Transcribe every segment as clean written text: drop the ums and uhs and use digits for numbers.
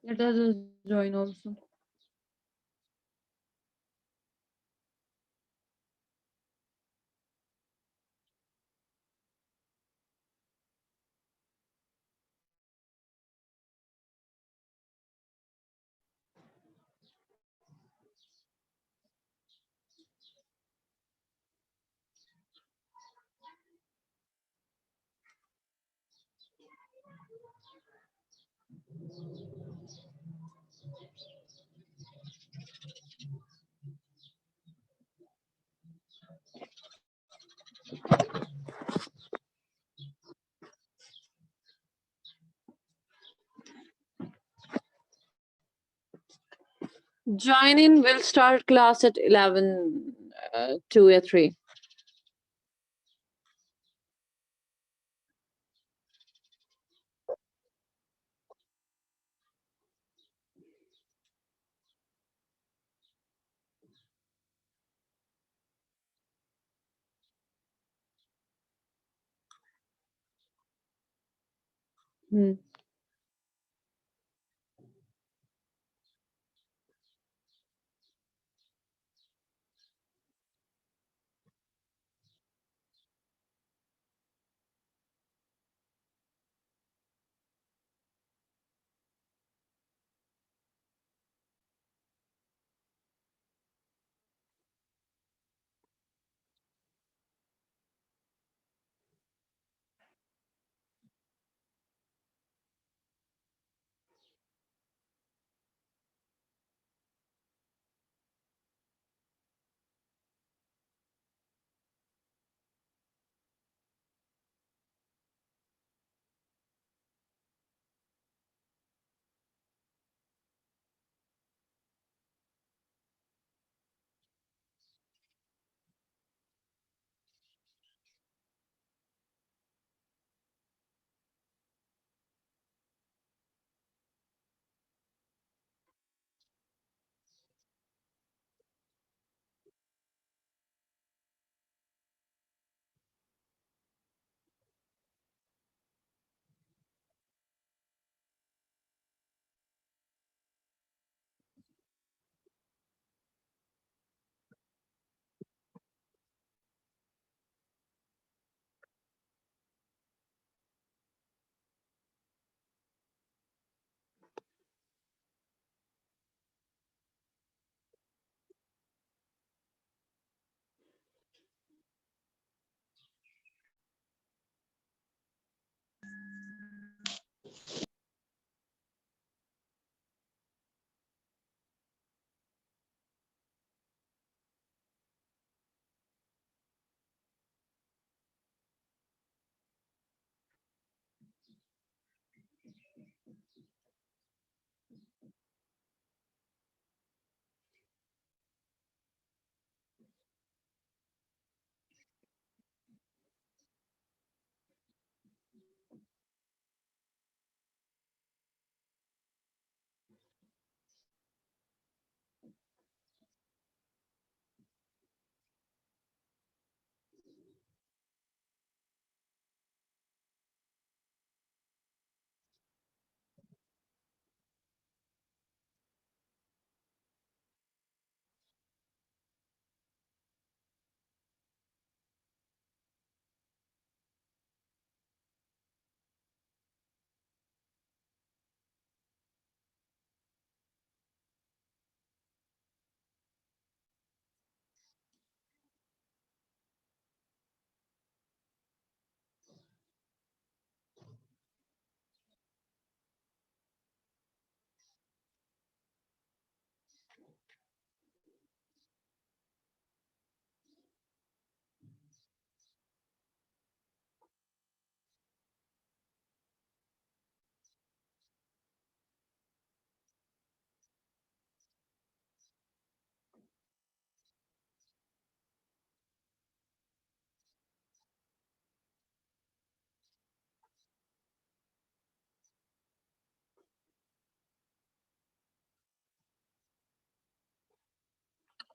Let us just join also. Join in. We'll start class at 11, 2 or 3.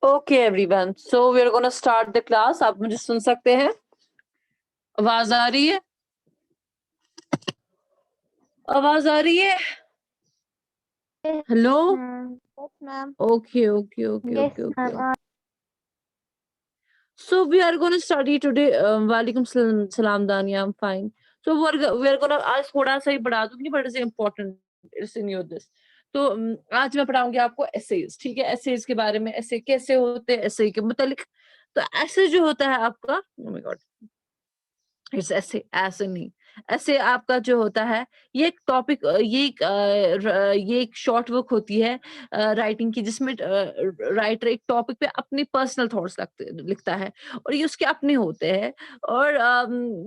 Okay everyone, so we are gonna start the class. आप मुझे सुन सकते हैं? आवाज आ रही है? आवाज आ रही है? Yes, hello? ma'am. Yes, ma'am. Okay, okay, okay, Yes, okay, okay. ma'am. So we are going to study today. Walaikum salam, Dania. I'm fine. So we are going to आज थोड़ा सा ही पढ़ा दूंगी, but it's important. It's in your this. तो आज मैं पढ़ाऊंगी आपको essays, ठीक है? एसेज के बारे में, ऐसे कैसे होते हैं, ऐसे के मुतालिक। तो ऐसे जो होता है आपका, oh my God, इट्स ऐसे ऐसे नहीं, ऐसे आपका जो होता है, ये एक टॉपिक, ये एक शॉर्ट वर्क होती है राइटिंग की, जिसमें राइटर एक टॉपिक पे अपनी पर्सनल थॉट्स लिखता है, और ये उसके अपने होते हैं, और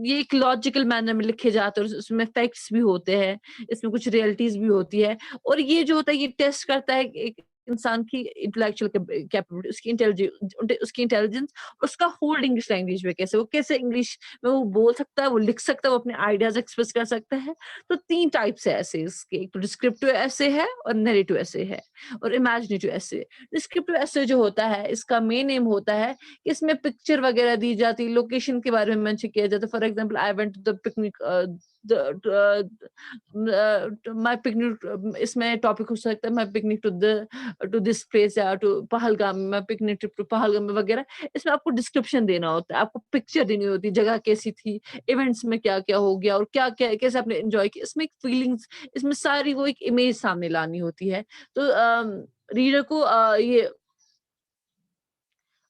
ये एक लॉजिकल मैनर में लिखे जाते हैं, और उसमें फैक्ट्स भी होते हैं, इसमें कुछ रियलिटीज भी होती है, और ये जो होता है ये टेस्ट करता है एक इंसान की इंटेलेक्चुअल कैपेबिलिटी, उसकी इंटेलिजेंस, उसका होल्ड इंग्लिश लैंग्वेज में कैसे, वो कैसे इंग्लिश में वो बोल सकता है, वो लिख सकता है, वो अपने आइडियाज एक्सप्रेस कर सकता है। तो 3 टाइप्स है एसेज के, एक तो डिस्क्रिप्टिव एसे है, और नैरेटिव एसे है, और इमेजिनेटिव एसे। डिस्क्रिप्टिव एसे जो होता है, इसका मेन एम होता है कि इसमें पिक्चर वगैरह दी जाती है, लोकेशन के बारे में मेंशन किया जाता है। For example, I went to the picnic, my picnic, इसमें टॉपिक हो सकता है my picnic to this place, या to Pahalgam, my picnic trip to Pahalgam वगैरह। इसमें आपको डिस्क्रिप्शन देना होता है, आपको पिक्चर देनी होती है, जगह कैसी थी, इवेंट्स में क्या-क्या हो गया, और क्या-क्या कैसे आपने एन्जॉय किया। इसमें एक फीलिंग्स, इसमें सारी वो एक इमेज सामने लानी होती है। तो रीडर को ये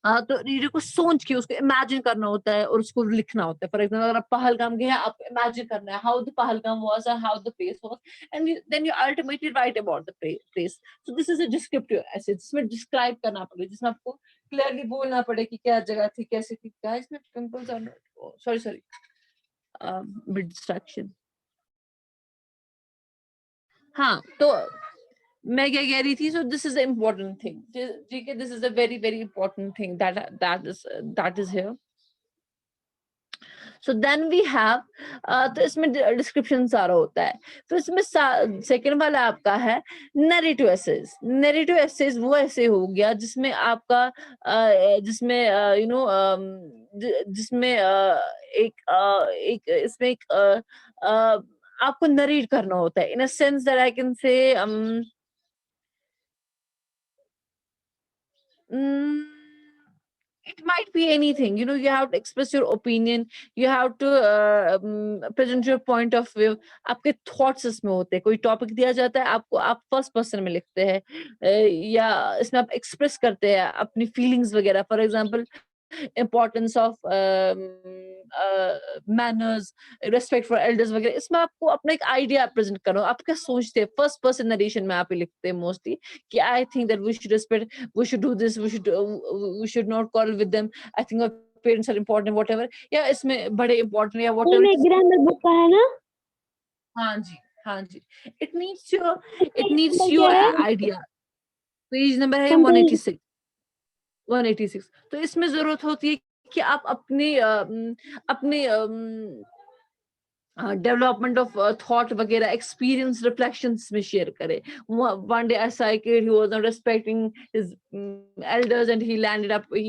तो रीडर को सोच के उसको इमेजिन करना होता है, और उसको लिखना होता है। फॉर एग्जांपल, अगर आप पहलगाम गए हैं, आपको इमेजिन करना है how the Pahalgam was and how the place was, and then you ultimately write about the place. So this is a descriptive essay, जिसमें डिस्क्राइब करना पड़े, जिसमें आपको क्लियरली बोलना पड़े कि क्या जगह थी, कैसी थी। गाइस, मैं pimples are not, sorry sorry, bit distraction. हाँ, तो मैं क्या कह रही थी, so this is the important thing, ठीक है? This is a very very important thing that is here. So then we have, तो इसमें डिस्क्रिप्शन सारा होता है। फिर इसमें सेकंड वाला आपका है नैरेटिव एसेज। नैरेटिव एसेज वो ऐसे हो गया जिसमें आपका जिसमें जिसमें एक इसमें एक आपको नरेट करना होता है, in a sense that I can say Mm, it might be anything. You have to express your opinion. You have to present your point of view. आपके थॉट्स इसमें होते हैं। कोई टॉपिक दिया जाता है आपको, आप फर्स्ट पर्सन में लिखते हैं, या इसमें आप एक्सप्रेस करते हैं अपनी फीलिंग्स वगैरह। For example, importance of manners, respect for elders वगैरह। इसमें आपको अपना एक आइडिया प्रेजेंट करो, आप क्या सोचते हैं, फर्स्ट पर्सन नरेशन में आप ही लिखते हैं मोस्टली, कि I think that we should respect, we should do this, we should not quarrel with them, I think our parents are important, whatever, या इसमें बड़े important या ये whatever में it is। ग्रामर बुक का है ना? हाँ जी, हाँ जी। it needs your it page needs number क्या your है? idea। पेज नंबर है मैम पेज 186, 186। तो इसमें जरूरत होती है कि आप अपने डेवलपमेंट ऑफ थॉट वगैरह, एक्सपीरियंस, रिफ्लेक्शंस में शेयर करे। वन डे ऐसा है कि he was not respecting his elders and he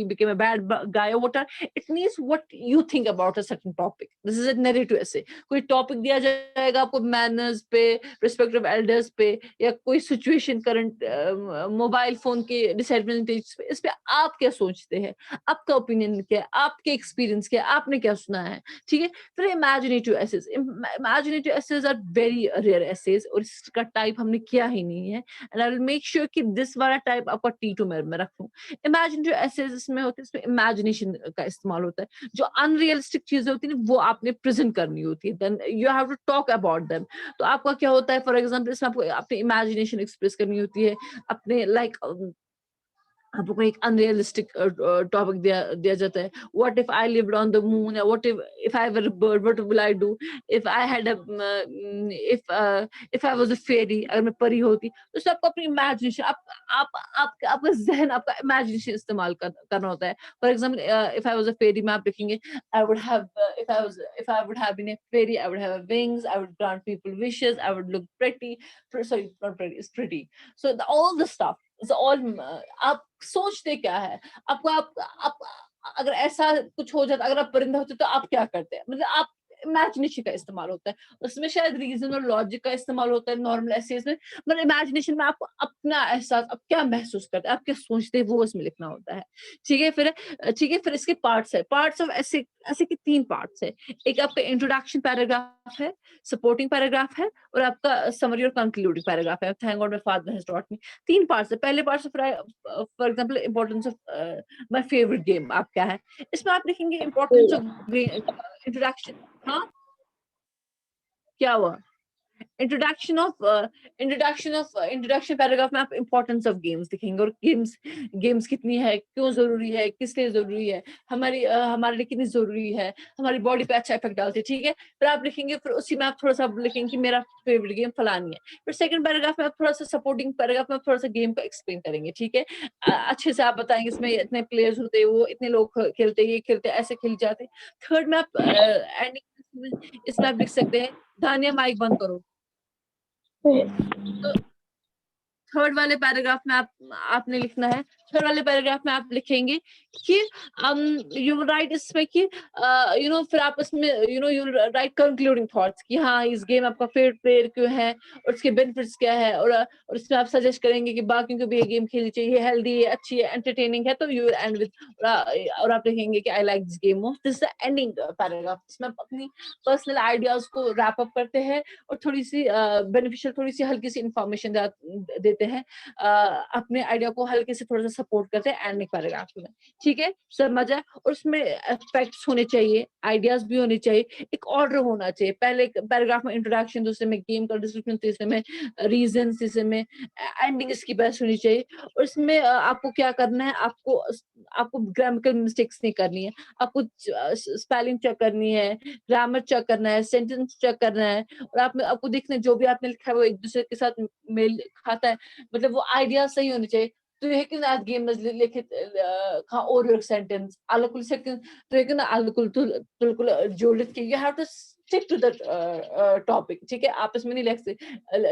became a bad guy or whatever. It means what you think about a certain topic. This is a narrative essay। कोई topic दिया जाएगा आपको, manners पे, respect of elders पे, या कोई situation current, mobile phone के disadvantage पे, इस पे आप क्या सोचते हैं, आपका ओपिनियन क्या है, आपके एक्सपीरियंस क्या है, आपने क्या सुना है, ठीक है? फिर imaginative essays are very rare essays, और इसका टाइप हमने किया ही नहीं है, and I will make sure कि दिस वाला टाइप आपका T2 में रखूं। इमेजिनेटिव एसेज इसमें होते हैं, इसमें इमेजिनेशन का इस्तेमाल होता है। जो अनरियलिस्टिक चीजें होती है ना, वो आपने प्रेजेंट करनी होती है, then you have to talk about them. तो आपका क्या होता है, फॉर एग्जाम्पल, इसमें आपको अपनी इमेजिनेशन एक्सप्रेस करनी होती है, अपने लाइक आपको एक अनरियलिस्टिक टॉपिक दिया जाता है। What if I lived on the moon, या what if I were a bird, what will I do if I had a if I was a fairy, अगर मैं परी होती। तो उसमें आपको अपनी इमेजिनेशन, आप आपका ज़हन, आपका इमेजिनेशन इस्तेमाल करना होता है। For example, if I was a fairy में आप लिखेंगे, I would have if I would have been a fairy, I would have wings, I would grant people wishes, I would look pretty, sorry not pretty, it's pretty. So all the stuff is all, आप सोचते क्या है? आपको आप अगर ऐसा कुछ हो जाता, अगर आप परिंदा होते तो आप क्या करते? मतलब आप इमेजिनेशन का इस्तेमाल होता है, उसमें शायद रीजन और लॉजिक का इस्तेमाल होता है नॉर्मल एसेज में, मतलब इमेजिनेशन में आपको अपना एहसास, आप क्या महसूस करते हैं, आप क्या सोचते हैं, वो इसमें लिखना होता है। ठीक है, फिर इसके पार्ट्स है, पार्ट्स ऑफ ऐसे ऐसे के 3 पार्ट्स है। एक आपका इंट्रोडक्शन पैराग्राफ है, सपोर्टिंग पैराग्राफ है और आपका समरी और कंक्लूडिंग पैराग्राफ है। Thank God my father has taught me. 3 parts है। पहले part for example importance of my favourite game आप क्या है, इसमें आप लिखेंगे इंपॉर्टेंस ऑफ इंट्रोडक्शन। हाँ, क्या हुआ? इंट्रोडक्शन पैराग्राफ में आप इंपॉर्टेंस ऑफ गेम्स लिखेंगे और गेम्स कितनी है, क्यों जरूरी है, किस लिए जरूरी है, हमारे लिए कितनी जरूरी है, हमारी बॉडी पे अच्छा इफेक्ट डालती है। ठीक है, फिर आप लिखेंगे, फिर उसी में आप थोड़ा सा लिखेंगे कि मेरा फेवरेट गेम फलानी है। फिर सेकंड पैराग्राफ में आप थोड़ा सा सपोर्टिंग पैराग्राफ में थोड़ा सा गेम को एक्सप्लेन करेंगे। ठीक है, अच्छे से आप बताएंगे इसमें इतने प्लेयर्स होते हैं, वो इतने लोग खेलते, ये खेलते, ऐसे खेल जाते। थर्ड में आप एंडिंग इसमें आप लिख सकते हैं, दानिया माइक बंद करो। तो थर्ड वाले पैराग्राफ में आपने लिखना है, थर्ड वाले पैराग्राफ में आप लिखेंगे कि यू राइट इसमें कि फिर आप इसमें यू राइट कंक्लूडिंग थॉट्स कि हाँ इस गेम आपका फेवरेट प्लेयर क्यों है और उसके बेनिफिट्स क्या है, और इसमें आप सजेस्ट करेंगे कि बाकियों को भी ये गेम खेलनी चाहिए, हेल्दी है, अच्छी है, एंटरटेनिंग है। तो यू एंड विद, और आप लिखेंगे कि I like this game most. This is the ending paragraph. इसमें आप अपनी पर्सनल आइडियाज को रैप अप करते हैं और थोड़ी सी बेनिफिशियल, थोड़ी सी हल्की सी इंफॉर्मेशन देते हैं, अपने आइडिया को हल्के से थोड़ा सा सपोर्ट करते हैं एंडिंग पैराग्राफ में। ठीक है, समझ आए? और उसमें फैक्ट्स होने चाहिए, आइडियाज भी होने चाहिए, एक ऑर्डर होना चाहिए। पहले पैराग्राफ में इंट्रोडक्शन, दूसरे में गेम का डिस्क्रिप्शन, तीसरे में रीजन, तीसरे में एंडिंग इसकी बेस्ट होनी चाहिए। और इसमें आपको क्या करना है, आपको ग्रामेटिकल मिस्टेक्स नहीं करनी है, आपको स्पेलिंग चेक करनी है, ग्रामर चेक करना है, सेंटेंस चेक करना है, और आपको देखना है जो भी आपने लिखा है वो एक दूसरे के साथ मेल खाता है, मतलब वो आइडिया सही होने चाहिए। तो ये कि ना गेम लिखित का और सेंटेंस अलग सेकंड, तो ये कि ना अलग बिल्कुल जोड़ के you have to stick to the topic. ठीक है, आप इसमें नहीं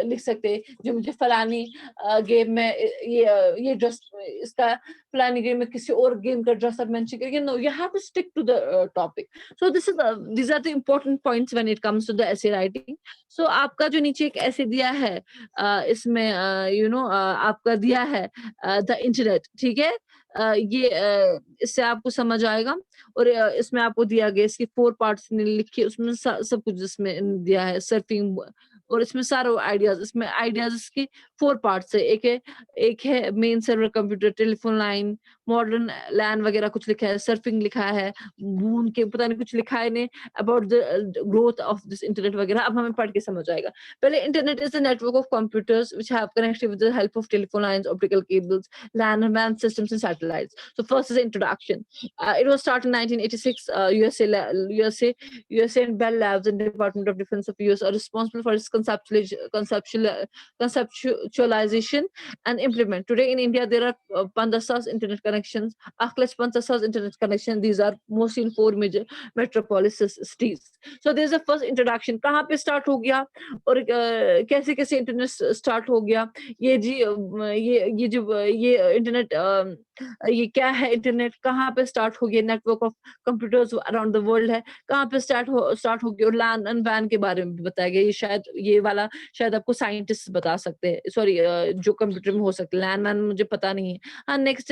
लिख सकते जो मुझे फलानी गेम में ये ड्रेस, इसका फलानी गेम में किसी और गेम का ड्रेस आप मेंशन करेंगे। No, you have to stick to the topic. So these are the important points when it comes to the essay writing. So आपका जो नीचे एक ऐसे दिया है, इसमें आपका दिया है द इंटरनेट। ठीक है, इससे आपको समझ आएगा। और इसमें आपको दिया गया, इसकी 4 पार्ट्स लिखी, उसमें सब कुछ इसमें दिया है, सर्फिंग, और इसमें सारे आइडियाज, इसमें आइडियाज इसके 4 पार्ट्स है। एक है main server, computer, telephone line, modern LAN वगैरह कुछ लिखा है, सर्फिंग लिखा है, बून के पता नहीं कुछ लिखा है ने about the growth of this internet वगैरह। अब हमें पढ़ के समझ आएगा। पहले, internet is the network of computers which have connected with the help of telephone lines, optical cables, LAN and WAN systems and satellites. So first is introduction. It was started in 1986. USA and Bell Labs and Department of Defense of US are responsible for its conceptualization and implement. Today in India, there are 15,000 internet connections. Akhlach 15,000 internet connections. These are mostly in 4 major metropolis cities. So there's a first introduction. कहाँ पे start हो गया और कैसे कैसे internet start हो गया, ये जी ये जो ये इंटरनेट, ये क्या है इंटरनेट, कहाँ पे स्टार्ट हो गया, network of computers around the world है, कहाँ पे स्टार्ट हो गया, और LAN एंड WAN के बारे में भी बताया गया। ये वाला शायद आपको साइंटिस्ट बता सकते हैं, सॉरी, जो कंप्यूटर में हो सकते हैं। LAN WAN मुझे पता नहीं है। हाँ, नेक्स्ट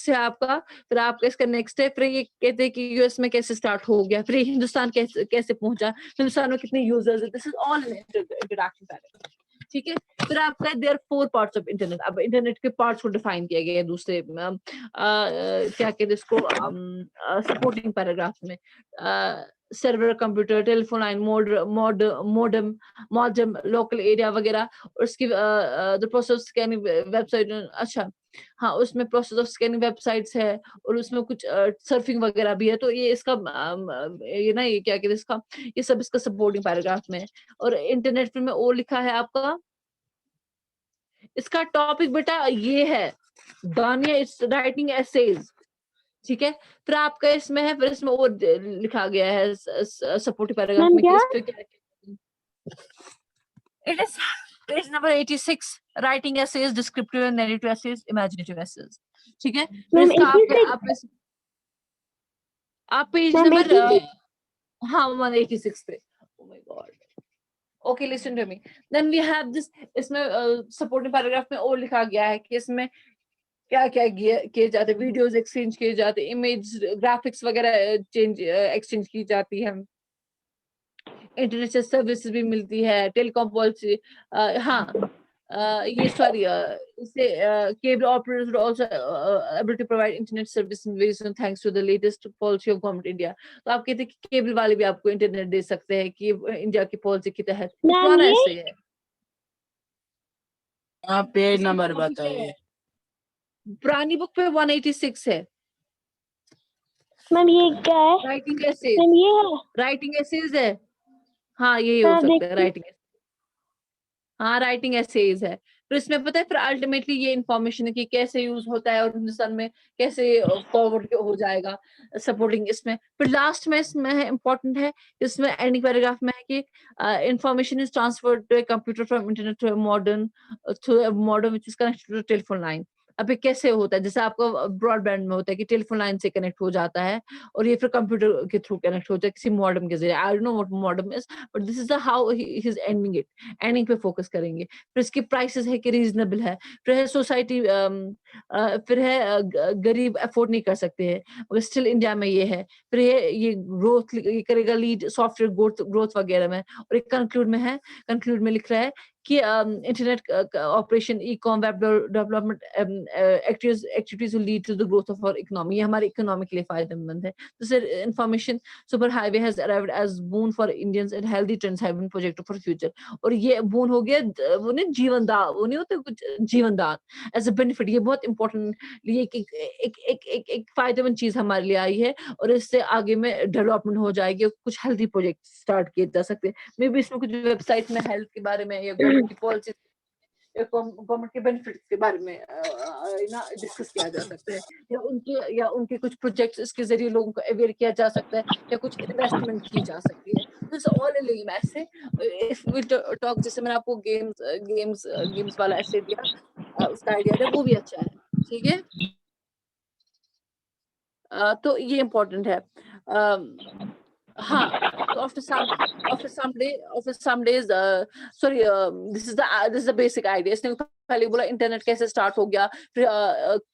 है आपका, फिर आपका इसका नेक्स्ट है, फिर ये कहते हैं कि यूएस में कैसे स्टार्ट हो गया, फिर हिंदुस्तान कैसे पहुंचा, हिंदुस्तान में कितने यूजर्स है। This is all introduction paragraph. ठीक है, फिर आपका देयर 4 पार्ट्स ऑफ इंटरनेट। अब इंटरनेट के पार्ट्स को डिफाइन किया गया है दूसरे क्या कहते हैं इसको, सपोर्टिंग पैराग्राफ में। Server, computer, telephone line, modem, local area वगैरह, और उसकी द प्रोसेस स्कैनिंग वेबसाइट। अच्छा, हाँ, उसमें प्रोसेस ऑफ स्कैनिंग वेबसाइट्स है, और उसमें कुछ सर्फिंग वगैरह भी है। तो ये इसका ये क्या कहते हैं इसका, ये सब इसका सपोर्टिंग पैराग्राफ में है। और इंटरनेट में और लिखा है आपका, इसका टॉपिक बेटा ये है, दानिया इज राइटिंग एसेज। ठीक है, फिर आपका इसमें है, फिर इसमें और लिखा गया है सपोर्टिव पैराग्राफ में कि इस पे क्या। It is page number 86, writing essays, descriptive and narrative essays, imaginative essays. ठीक है, फिर इसका आप पेज नंबर हाँ 186 पे. Oh my God. Okay, listen to me. Then we have this. इसमें supporting paragraph में और लिखा गया है कि इसमें क्या क्या किए जाते, वीडियोस एक्सचेंज किए जाते, इमेज ग्राफिक्स वगैरह चेंज एक्सचेंज की जाती है, इंटरनेट से सर्विसेज भी मिलती है, टेलीकॉम पॉलिसी. हाँ ये सॉरी इससे cable operators also able to provide internet service in various thanks to the latest policy of government India. तो आप कहते हैं कि केबल वाले भी आपको इंटरनेट दे सकते हैं कि इंडिया की पॉलिसी के तहत. मैम पुराना ये ऐसे है. आप पेज इसकी नंबर कॉपी क्या बताइए. है? पुरानी बुक पे 186 है. मैम ये क्या है? Writing essays. मैम ये है? राइटिंग एसेज है. हाँ यही हो हाँ सकता है देखिए। राइटिंग. हाँ राइटिंग एसेज है. तो इसमें पता है फिर अल्टीमेटली ये इंफॉर्मेशन है कि कैसे यूज होता है और हिंदुस्तान में कैसे फॉरवर्ड हो जाएगा सपोर्टिंग. इसमें फिर लास्ट में इसमें है इम्पोर्टेंट है, इसमें एंडिंग पैराग्राफ में है कि information is transferred to a computer from internet to a modern which is connected to telephone line. अब ये कैसे होता है, जैसे आपको ब्रॉडबैंड में होता है कि टेलीफोन लाइन से कनेक्ट हो जाता है और ये फिर कंप्यूटर के थ्रू कनेक्ट होता है किसी मॉडर्न के जरिए. I don't know what modern is, but this is the how he is ending it. Ending पे फोकस करेंगे. फिर इसकी प्राइसेस है कि रीजनेबल है. फिर है सोसाइटी, फिर है गरीब अफोर्ड नहीं कर सकते हैं मगर स्टिल इंडिया में ये है. फिर ये ग्रोथ ये करेगा लीड सॉफ्टवेयर ग्रोथ वगैरह में. और एक कंक्लूड में लिख रहा है कि internet operation e com web development activities will lead to the growth of our economy. ये हमारी इकोनॉमी के लिए फायदेमंद है. तो sir information super highway has arrived as boon for Indians and healthy trends have been projected for future. और ये बून हो गया वो नहीं जीवन दान, वो नहीं होते कुछ जीवन दान एज अ बेनिफिट. ये बहुत इंपॉर्टेंट, ये एक फायदेमंद चीज हमारे लिए आई है और इससे आगे में डेवलपमेंट हो जाएगी और कुछ हेल्दी प्रोजेक्ट स्टार्ट किए जा सकते हैं. मे बी इसमें कुछ वेबसाइट में हेल्थ के बारे में या गवर्नमेंट की पॉलिसी या गवर्नमेंट के बेनिफिट्स के बारे में ना डिस्कस किया जा सकता है, या उनके कुछ प्रोजेक्ट्स इसके जरिए लोगों को अवेयर किया जा सकता है या कुछ इन्वेस्टमेंट की जा सकती है. दिस ऑल इन लेम ऐसे. इफ वी टॉक, जैसे मैंने आपको गेम्स वाला ऐसे दिया, उसका आइडिया था, वो भी अच्छा है. ठीक है. तो ये इम्पोर्टेंट है. हाँ. तो after some days sorry this is the basic idea. इसने पहले बोला इंटरनेट कैसे स्टार्ट हो गया, फिर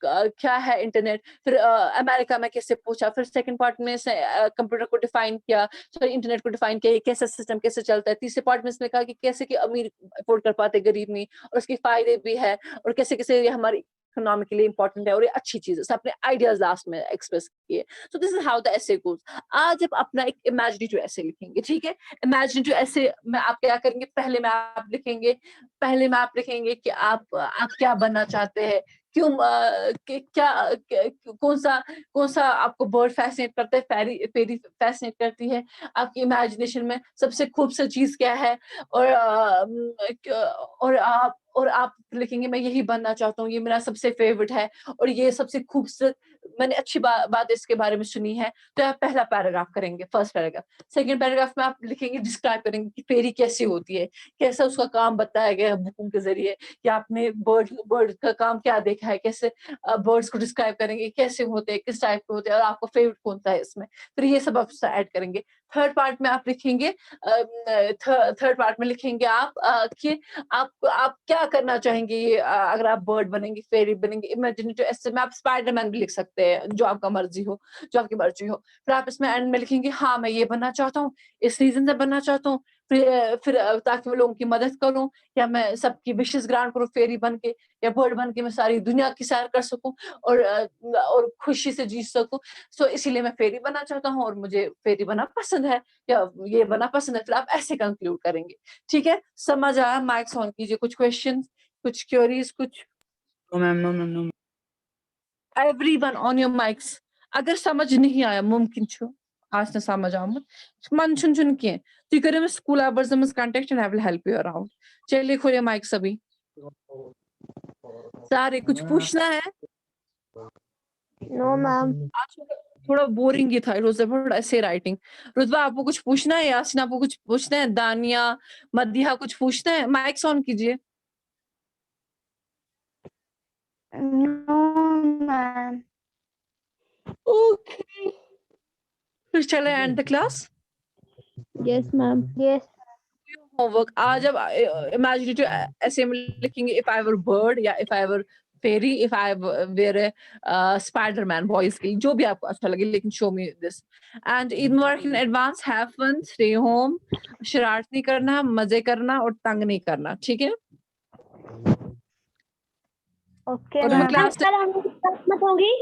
क्या है इंटरनेट, फिर अमेरिका में कैसे पूछा, फिर सेकंड पार्ट में कंप्यूटर को डिफाइन किया, सॉरी इंटरनेट को डिफाइन किया, कैसा सिस्टम कैसे चलता है. तीसरे पार्ट में इसने कहा कि कैसे कि अमीर अफोर्ड कर पाते गरीब नहीं, और उसके फायदे भी है और कैसे कैसे ये हमारी इकोनॉमी के लिए इंपॉर्टेंट है और ये अच्छी चीज है. अपने आइडियाज लास्ट में एक्सप्रेस किए. सो this is how the essay goes. आज आप अपना एक इमेजिनेटिव ऐसे लिखेंगे. ठीक है. इमेजिनेटिव ऐसे में आप क्या करेंगे, पहले में आप लिखेंगे कि आप क्या बनना चाहते हैं, क्यों कौन सा आपको बर्ड फैसिनेट करता है, फेरी फैसिनेट करती है, आपकी इमेजिनेशन में सबसे खूबसूरत चीज क्या है, और आप लिखेंगे मैं यही बनना चाहता हूँ, ये मेरा सबसे फेवरेट है और ये सबसे खूबसूरत मैंने अच्छी बात इसके बारे में सुनी है. तो आप पहला पैराग्राफ करेंगे, फर्स्ट पैराग्राफ. सेकंड पैराग्राफ में आप लिखेंगे, डिस्क्राइब करेंगे कि फेरी कैसी होती है, कैसा उसका काम बताया गया है बुकों के जरिए, कि आपने बर्ड का काम क्या देखा है, कैसे बर्ड्स को डिस्क्राइब करेंगे, कैसे होते हैं, किस टाइप के होते हैं और आपको फेवरेट कौन सा है इसमें. फिर ये सब आप ऐड करेंगे. थर्ड पार्ट में आप लिखेंगे कि आप क्या करना चाहेंगे अगर आप बर्ड बनेंगे, फेरी बनेंगे, इमेजिनेटिव ऐसे में आप स्पाइडरमैन भी लिख सकते हैं, जो आपकी मर्जी हो. फिर आप इसमें एंड में लिखेंगे हाँ मैं ये बनना चाहता हूँ, इस रीजन से बनना चाहता हूँ, फिर ताकि मैं लोगों की मदद करूं, या मैं सबकी विशेष ग्रांट करूं फेरी बन के या बर्ड बन के, मैं सारी दुनिया की सैर कर सकूं और खुशी से जी सकूं. सो इसीलिए मैं फेरी बनना चाहता हूँ और मुझे फेरी बना पसंद है या ये बना पसंद है. फिर आप ऐसे कंक्लूड करेंगे. ठीक है. समझ आया? माइक्स ऑन कीजिए. कुछ क्वेश्चन, कुछ क्वेरीज, कुछ? No ma'am, no ma'am, no. Everyone on your mics. अगर समझ नहीं आया मुमकिन छो आज न समझ आमुत मन छुन किए तुम करो स्कूल आवर्स में contact and I will help you around. चलिए खोलिए माइक सभी. सारे कुछ पूछना है? No ma'am. आज थोड़ा बोरिंग ही था. इट वाज थोड़ा ऐसे राइटिंग. रुतबा आपको कुछ पूछना है? यासीन आपको कुछ पूछना है? दानिया, मदिहा कुछ पूछना है? माइक्स ऑन कीजिए. No ma'am. ओके. फिर चले end the class. Yes, ma'am. Yes. Homework आज अब इमेजिनेटिव ऐसे में लिखेंगे इफ आई वर बर्ड या if I were fairy if I were Spiderman boys के लिए जो भी आपको अच्छा लगे लेकिन show me this and Eid मुबारक in advance have fun stay home शरारत नहीं करना मजे करना और तंग नहीं करना ठीक है Okay, और ma'am. क्लास कल हम मत होगी?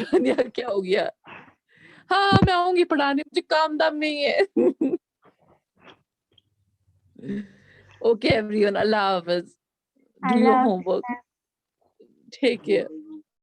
तानिया क्या हो गया हाँ मैं आऊंगी पढ़ाने मुझे काम दाम नहीं है okay everyone Allah Hafiz do your Allah. homework take care